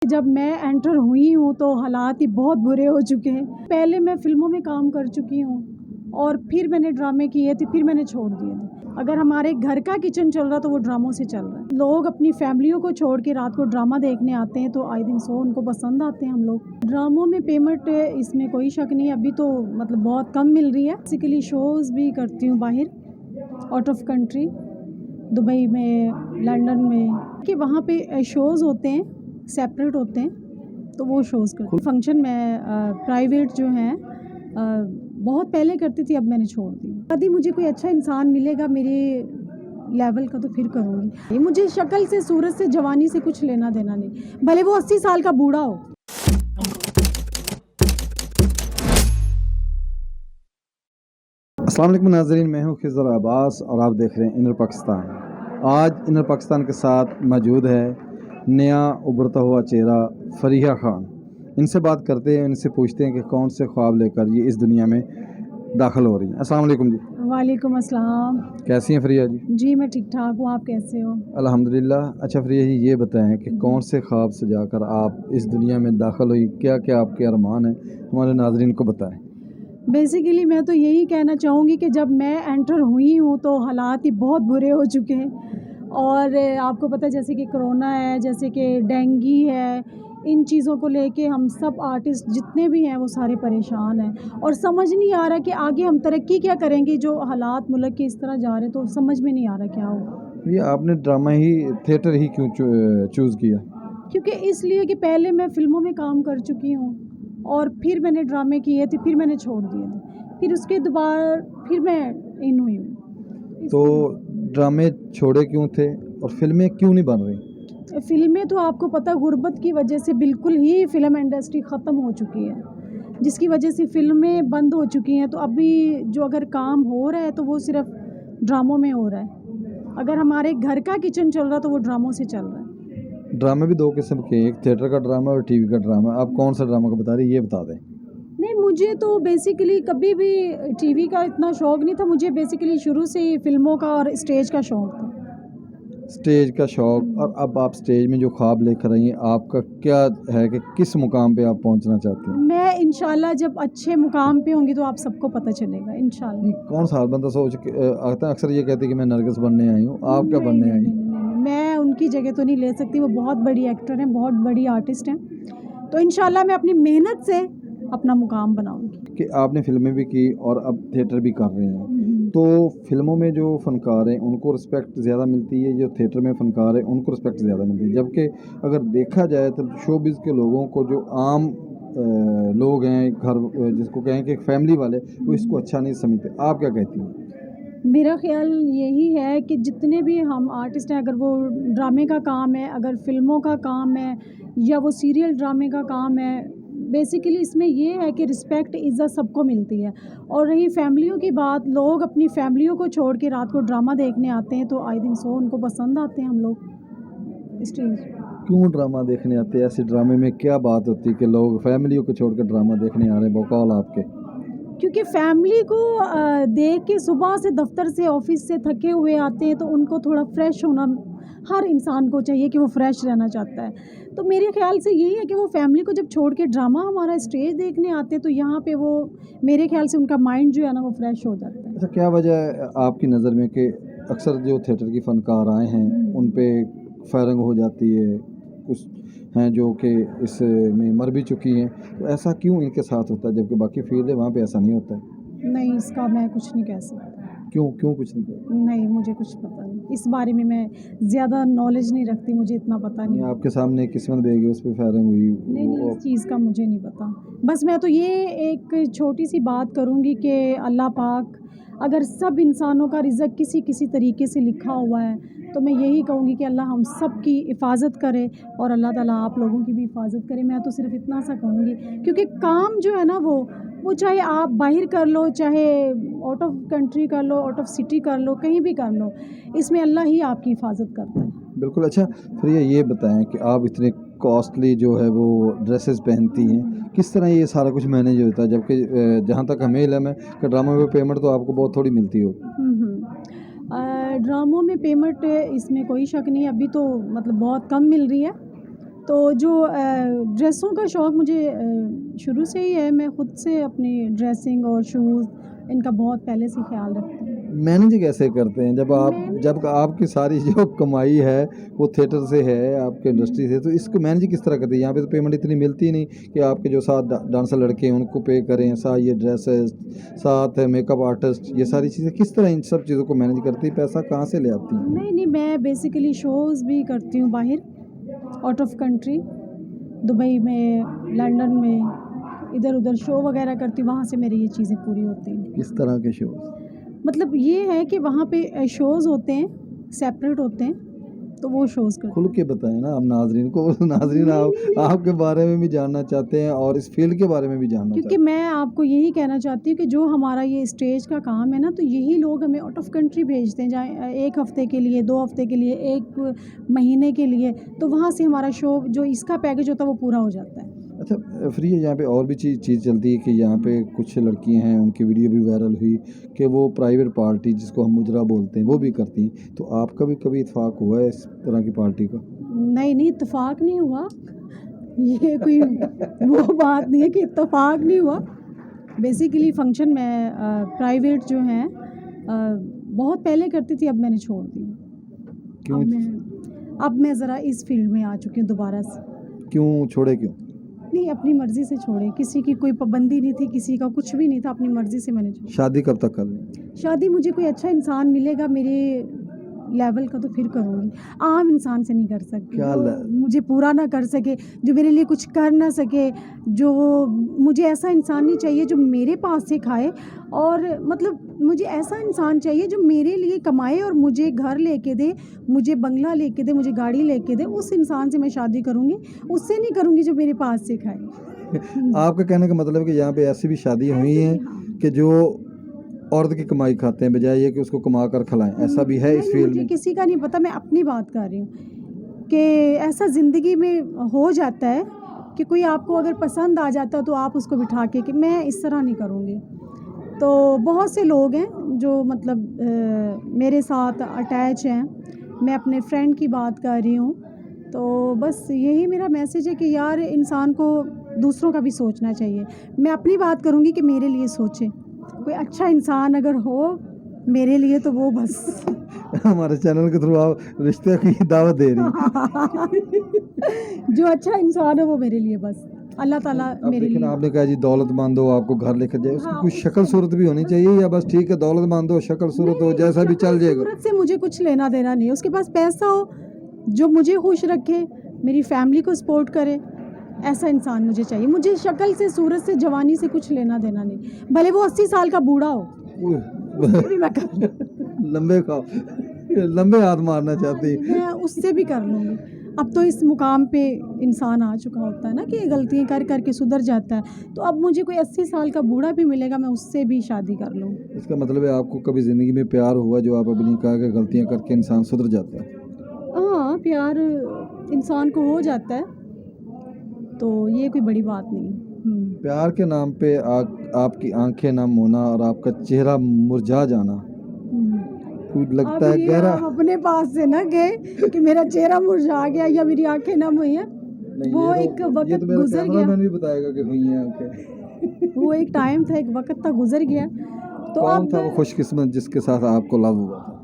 जब मैं एंटर हुई हूँ तो हालात ही बहुत बुरे हो चुके हैं। पहले मैं फ़िल्मों में काम कर चुकी हूँ और फिर मैंने ड्रामे किए थे, फिर मैंने छोड़ दिए थे। अगर हमारे घर का किचन चल रहा तो वो ड्रामों से चल रहा है। लोग अपनी फैमिलियों को छोड़ के रात को ड्रामा देखने आते हैं तो आई थिंक सो उनको पसंद आते हैं हम लोग। ड्रामों में पेमेंट इसमें कोई शक नहीं है, अभी तो मतलब बहुत कम मिल रही है। बेसिकली शोज़ भी करती हूँ बाहर, आउट ऑफ कंट्री, दुबई में, लंदन में, कि वहाँ पे शोज़ होते हैं, सेपरेट होते हैं, तो वो शोज़ करती हूँ। फंक्शन में प्राइवेट जो हैं बहुत पहले करती थी, अब मैंने छोड़ दी। यदि मुझे कोई अच्छा इंसान मिलेगा मेरे लेवल का तो फिर करूँगी। मुझे शक्ल से, सूरत से, जवानी से कुछ लेना देना नहीं, भले वो 80 साल का बूढ़ा हो। अस्सलाम वालेकुम नाज़रीन, मैं हूँ खिज़र अब्बास और आप देख रहे हैं इनर पाकिस्तान। आज इनर पाकिस्तान के साथ मौजूद है नया उभरता हुआ चेहरा फ़रीहा ख़ान। इनसे बात करते हैं, इनसे पूछते हैं कि कौन से ख्वाब लेकर ये इस दुनिया में दाखिल हो रही हैं। अस्सलाम वालेकुम जी। वालेकुम अस्सलाम। कैसी हैं फ़रीहा जी? जी मैं ठीक ठाक हूँ, आप कैसे हो? अल्हम्दुलिल्लाह। अच्छा फ़रीहा जी, ये बताएं कि कौन से ख्वाब सजाकर आप इस दुनिया में दाखिल हुई, क्या क्या आपके अरमान हैं, हमारे नाज़रीन को बताएं। बेसिकली मैं तो यही कहना चाहूँगी कि जब मैं एंटर हुई हूँ तो हालात ही बहुत बुरे हो चुके हैं और आपको पता है जैसे कि कोरोना है, जैसे कि डेंगी है, इन चीज़ों को लेके हम सब आर्टिस्ट जितने भी हैं वो सारे परेशान हैं और समझ नहीं आ रहा कि आगे हम तरक्की क्या करेंगे। जो हालात मुल्क के इस तरह जा रहे हैं तो समझ में नहीं आ रहा क्या होगा। ये आपने ड्रामा ही, थिएटर ही क्यों चूज़ किया? क्योंकि इसलिए कि पहले मैं फ़िल्मों में काम कर चुकी हूँ और फिर मैंने ड्रामे किए थे, फिर मैंने छोड़ दिए थे, फिर उसके दोबारा फिर मैं इन हुई हूँ। तो ड्रामे छोड़े क्यों थे और फिल्में क्यों नहीं बन रही? फ़िल्में तो आपको पता गुर्बत की वजह से बिल्कुल ही फ़िल्म इंडस्ट्री ख़त्म हो चुकी है, जिसकी वजह से फ़िल्में बंद हो चुकी हैं। तो अभी जो अगर काम हो रहा है तो वो सिर्फ़ ड्रामों में हो रहा है। अगर हमारे घर का किचन चल रहा तो वो ड्रामों से चल रहा है। ड्रामे भी दो किस्म के हैं, एक थिएटर का ड्रामा और टीवी का ड्रामा। आप कौन सा ड्रामा का बता रही हैं, ये बता दें। नहीं, मुझे तो बेसिकली कभी भी टीवी का इतना शौक़ नहीं था। मुझे बेसिकली शुरू से ही फ़िल्मों का और स्टेज का शौक़ था। स्टेज का शौक़, और अब आप स्टेज में जो ख्वाब लेकर आई हैं, आपका क्या है कि किस मुकाम पे आप पहुंचना चाहते हैं? मैं इंशाल्लाह जब अच्छे मुकाम पे होंगी तो आप सबको पता चलेगा इंशाल्लाह। नहीं, कौन सा हर बंदा सोच के आता है, अक्सर ये कहते हैं कि मैं नरगिस बनने आई हूँ, आप क्या नहीं, बनने नहीं, आई नहीं, हैं? नहीं, नहीं, मैं उनकी जगह तो नहीं ले सकती। वो बहुत बड़ी एक्टर हैं, बहुत बड़ी आर्टिस्ट हैं। तो इंशाल्लाह मैं अपनी मेहनत से अपना मुकाम बनाऊँगी। कि आपने फिल्में भी की और अब थिएटर भी कर रही हैं, तो फिल्मों में जो फ़नकार हैं उनको रिस्पेक्ट ज़्यादा मिलती है, जो थिएटर में फ़नकार हैं उनको रिस्पेक्ट ज़्यादा मिलती है? जबकि अगर देखा जाए तो शोबिज़ के लोगों को, जो आम लोग हैं, घर जिसको कहें कि फैमिली वाले, वो इसको अच्छा नहीं समझते। आप क्या कहती हैं? मेरा ख़्याल यही है कि जितने भी हम आर्टिस्ट हैं, अगर वो ड्रामे का काम है, अगर फ़िल्मों का काम है या वो सीरियल ड्रामे का काम है, बेसिकली इसमें ये है कि रिस्पेक्ट, इज़्ज़त सबको मिलती है। और रही फैमिलियों की बात, लोग अपनी फैमिलियों को छोड़ के रात को ड्रामा देखने आते हैं तो आई थिंक सो उनको पसंद आते हैं हम लोग स्टेज। क्यों ड्रामा देखने आते हैं? ऐसे ड्रामे में क्या बात होती है कि लोग फैमिलियों को छोड़कर ड्रामा देखने आ रहे हैं बकौल आपके? क्योंकि फैमिली को देख के सुबह से दफ्तर से, ऑफिस से थके हुए आते हैं तो उनको थोड़ा फ्रेश होना, हर इंसान को चाहिए कि वो फ्रेश रहना चाहता है। तो मेरे ख़्याल से यही है कि वो फैमिली को जब छोड़ के ड्रामा हमारा स्टेज देखने आते हैं तो यहाँ पे वो, मेरे ख़्याल से उनका माइंड जो है ना वो फ्रेश हो जाता है। अच्छा, क्या वजह है आपकी नज़र में कि अक्सर जो थिएटर की फ़नकार आए हैं उन पे फायरिंग हो जाती है, कुछ हैं जो कि इसमें मर भी चुकी हैं, तो ऐसा क्यों इनके साथ होता है जबकि बाकी फील्ड है वहाँ पे ऐसा नहीं होता है? नहीं, इसका मैं कुछ नहीं कह सकती। क्यों क्यों कुछ नहीं कहते? नहीं, मुझे कुछ पता नहीं इस बारे में, मैं ज़्यादा नॉलेज नहीं रखती, मुझे इतना पता नहीं। नहीं, आपके सामने किस्मत बेग है, उस पे फायरिंग हुई नहीं, नहीं, वो। इस चीज़ का मुझे नहीं पता। बस मैं तो ये एक छोटी-सी बात करूँगी कि अल्लाह पाक, अगर सब इंसानों का रिज़्क किसी तरीके से लिखा हुआ है, तो मैं यही कहूँगी कि अल्लाह हम सब की हिफ़ाज़त करे और अल्लाह ताला आप लोगों की भी हिफ़ाज़त करे। मैं तो सिर्फ़ इतना सा कहूँगी, क्योंकि काम जो है ना वो चाहे आप बाहर कर लो, चाहे आउट ऑफ कंट्री कर लो, आउट ऑफ सिटी कर लो, कहीं भी कर लो, इसमें अल्लाह ही आपकी हिफ़ाज़त करता है। बिल्कुल। अच्छा, फिर ये बताएं कि आप इतने कॉस्टली जो है वो ड्रेसेस पहनती हैं, किस तरह ये सारा कुछ मैनेज होता है? जबकि जहाँ तक हमें इल्म है कि ड्रामा में पेमेंट तो आपको बहुत थोड़ी मिलती हो। ड्रामों में पेमेंट इसमें कोई शक नहीं है, अभी तो मतलब बहुत कम मिल रही है। तो जो ड्रेसों का शौक़ मुझे शुरू से ही है। मैं ख़ुद से अपनी ड्रेसिंग और शूज़ इनका बहुत पहले से ख़्याल रखती हूँ। मैनेज कैसे करते हैं जब आपकी सारी जो कमाई है वो थिएटर से है, आपके इंडस्ट्री से, तो इसको मैनेज किस तरह करते हैं? यहाँ पे तो पेमेंट इतनी मिलती नहीं कि आपके जो साथ डांसर लड़के हैं उनको पे करें, साथ ये ड्रेसेस, साथ मेकअप आर्टिस्ट, ये सारी चीज़ें किस तरह इन सब चीज़ों को मैनेज करती है? पैसा कहाँ से ले आती हैं? नहीं, मैं बेसिकली शोज़ भी करती हूँ बाहर, आउट ऑफ कंट्री, दुबई में, लंदन में, इधर-उधर शो वगैरह करती हूँ, वहाँ से मेरी ये चीज़ें पूरी होती हैं। किस तरह के शोज़? मतलब ये है कि वहाँ पे शोज़ होते हैं, सेपरेट होते हैं, तो वो शोज़ करती खुल के बताएं ना, अब नाजरीन को नाजरीन आपके बारे में भी जानना चाहते हैं और इस फील्ड के बारे में भी जानना क्योंकि चाहते हैं। मैं आपको यही कहना चाहती हूँ कि जो हमारा ये स्टेज का काम है ना, तो यही लोग हमें आउट ऑफ कंट्री भेजते हैं, जहाँ 1 हफ़्ते के लिए, 2 हफ़्ते के लिए, 1 महीने के लिए, तो वहाँ से हमारा शो जो इसका पैकेज होता है वो पूरा हो जाता है। अच्छा, फ्री है यहाँ पे और भी चीज़ चलती है कि यहाँ पे कुछ लड़कियाँ हैं, उनकी वीडियो भी वायरल हुई कि वो प्राइवेट पार्टी जिसको हम मुजरा बोलते हैं वो भी करती हैं, तो आपका भी कभी इत्तेफाक हुआ है इस तरह की पार्टी का? नहीं, इत्तेफाक नहीं हुआ। ये कोई वो बात नहीं है कि इत्तेफाक नहीं हुआ। बेसिकली फ़ंक्शन मैं प्राइवेट जो हैं बहुत पहले करती थी, अब मैंने छोड़ दी। क्यों? अब मैं ज़रा इस फील्ड में आ चुकी हूँ दोबारा से। क्यों छोड़े क्यों? नहीं, अपनी मर्ज़ी से छोड़े, किसी की कोई पाबंदी नहीं थी, किसी का कुछ भी नहीं था, अपनी मर्ज़ी से मैंने छोड़ा। शादी कब तक करनी? शादी मुझे कोई अच्छा इंसान मिलेगा मेरे लेवल का तो फिर करूँगी। आम इंसान से नहीं कर सकती, क्या जो मुझे पूरा ना कर सके, जो मेरे लिए कुछ कर ना सके, जो मुझे ऐसा इंसान नहीं चाहिए जो मेरे पास से खाए, और मतलब मुझे ऐसा इंसान चाहिए जो मेरे लिए कमाए और मुझे घर लेके दे, मुझे बंगला लेके दे, मुझे गाड़ी लेके दे। उस इंसान से मैं शादी करूँगी, उससे नहीं करूँगी जो मेरे पास से खाए। आपका कहने का मतलब है कि यहाँ पे ऐसी भी शादियाँ हुई हैं कि जो औरत की कमाई खाते हैं बजाय ये कि उसको कमा कर खिलाएं, ऐसा भी है इस फील्ड मुझे में? किसी का नहीं पता, मैं अपनी बात कर रही हूँ कि ऐसा ज़िंदगी में हो जाता है कि कोई आपको अगर पसंद आ जाता है तो आप उसको बिठा के, कि मैं इस तरह नहीं करूँगी। तो बहुत से लोग हैं जो मतलब मेरे साथ अटैच हैं। मैं अपने फ्रेंड की बात कर रही हूँ, तो बस यही मेरा मैसेज है कि यार इंसान को दूसरों का भी सोचना चाहिए। मैं अपनी बात करूँगी कि मेरे लिए सोचे, कोई अच्छा इंसान अगर हो मेरे लिए तो वो बस हमारे चैनल के थ्रू आप रिश्ते की दावत दे रही हैं। जो अच्छा इंसान है वो मेरे लिए बस अल्लाह ताला अब मेरे लेकिन लिए। आपने कहा जी दौलतमंद हो, आपको घर लेकर जाए, उसकी हाँ, कुछ शक्ल सूरत भी होनी चाहिए, या बस ठीक है दौलतमंद हो, शक्ल सूरत हो, जैसा भी चल जाएगा? सूरत से मुझे कुछ लेना देना नहीं है, उसके पास पैसा हो, जो मुझे खुश रखे, मेरी फैमिली को सपोर्ट करे, ऐसा इंसान मुझे चाहिए। मुझे शक्ल से, सूरत से, जवानी से कुछ लेना देना नहीं, भले वो 80 साल का बूढ़ा हो, उससे भी मैं कर लंबे हाथ मारना चाहती। मैं उससे भी कर लूँगी। अब तो इस मुकाम पे इंसान आ चुका होता है ना कि गलतियाँ कर कर के सुधर जाता है, तो अब मुझे कोई 80 साल का बूढ़ा भी मिलेगा, मैं उससे भी शादी कर लूँ। इसका मतलब है आपको कभी ज़िंदगी में प्यार हुआ जो आप अभी नहीं कहा कि गलतियाँ करके इंसान सुधर जाता है? हाँ, प्यार इंसान को हो जाता है, तो ये कोई बड़ी बात नहीं है। प्यार के नाम पे आपकी आंखें नम होना और आपका चेहरा मुरझा जाना, कुछ लगता है गहरा? आप अपने पास से ना गए कि मेरा चेहरा मुरझा गया या मेरी आंखें नम हुई हैं। वो एक वक्त ये तो मेरा गुजर गया, कैमरामैन भी बताएगा कि हुई हैं आंखें। वो एक टाइम था, एक वक्त था, गुजर गया। तो कौन अब था वो खुशकिस्मत जिसके साथ आपको लव हुआ था?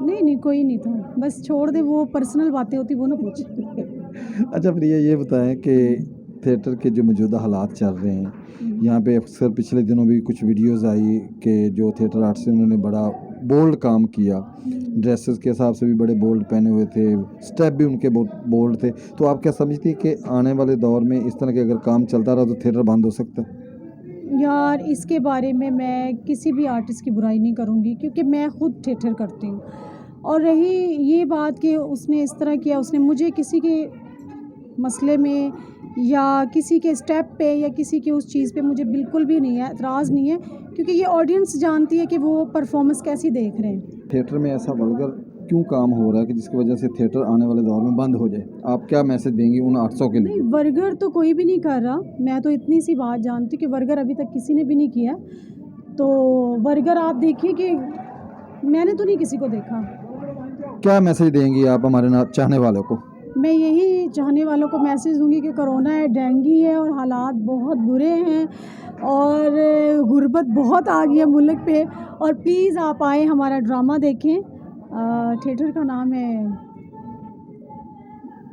नहीं कोई नहीं था, बस छोड़ दे, वो पर्सनल बातें होती वो ना पूछ। अच्छा, फिर ये बताएं कि थिएटर के जो मौजूदा हालात चल रहे हैं, यहाँ पे अक्सर पिछले दिनों भी कुछ वीडियोस आई कि जो थिएटर आर्टिस्ट हैं उन्होंने बड़ा बोल्ड काम किया, ड्रेसेस के हिसाब से भी बड़े बोल्ड पहने हुए थे, स्टेप भी उनके बोल्ड थे, तो आप क्या समझती हैं कि आने वाले दौर में इस तरह के अगर काम चलता रहा तो थिएटर बंद हो सकता है? यार इसके बारे में मैं किसी भी आर्टिस्ट की बुराई नहीं करूँगी, क्योंकि मैं ख़ुद थिएटर करती हूँ। और रही ये बात कि उसने इस तरह किया, उसने मुझे किसी के मसले में या किसी के स्टेप पे या किसी के उस चीज़ पे मुझे बिल्कुल भी नहीं है, एतराज़ नहीं है, क्योंकि ये ऑडियंस जानती है कि वो परफॉर्मेंस कैसी देख रहे हैं। थिएटर में ऐसा वल्गर क्यों काम हो रहा है कि जिसकी वजह से थिएटर आने वाले दौर में बंद हो जाए? आप क्या मैसेज देंगी उन आर्टिस्टों के लिए? नहीं, वर्गर तो कोई भी नहीं कर रहा, मैं तो इतनी सी बात जानती हूँ कि वर्गर अभी तक किसी ने भी नहीं किया। तो वर्गर आप देखिए कि मैंने तो नहीं किसी को देखा। क्या मैसेज देंगी आप हमारे चाहने वालों को? मैं यही चाहने वालों को मैसेज दूंगी कि कोरोना है, डेंगू है और हालात बहुत बुरे हैं और गुर्बत बहुत आ गई है मुल्क पे। और प्लीज़ आप आए, हमारा ड्रामा देखें। थिएटर का नाम है,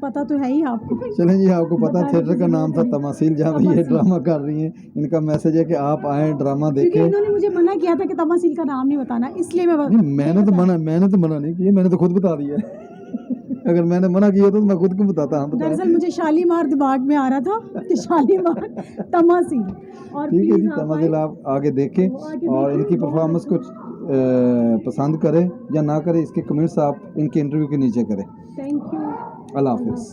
पता तो है ही आपको। चलें जी, आपको पता है थिएटर का नाम था तमासील, जहाँ पे ये ड्रामा कर रही हैं। इनका मैसेज है कि आप आएँ, ड्रामा क्योंकि देखें। इन्होंने मुझे मना किया था कि तमासील का नाम नहीं बताना, इसलिए मैं नहीं, मैंने तो मना नहीं किया, मैंने तो खुद बता दिया है। अगर मैंने मना किया तो मैं खुद क्यों बताता। हाँ, बताएं। दरअसल मुझे शालीमार दिमाग में आ रहा था कि शालीमार तमासील। और ठीक है जी, प्लीज़ आप तमासील आएं। आप आगे देखें वो आगे और देखें, इनकी बहुत परफॉर्मेंस को पसंद करें या ना करें, इसके कमेंट्स आप इनके इंटरव्यू के नीचे करें। Thank you. अल्लाह हाफिज़।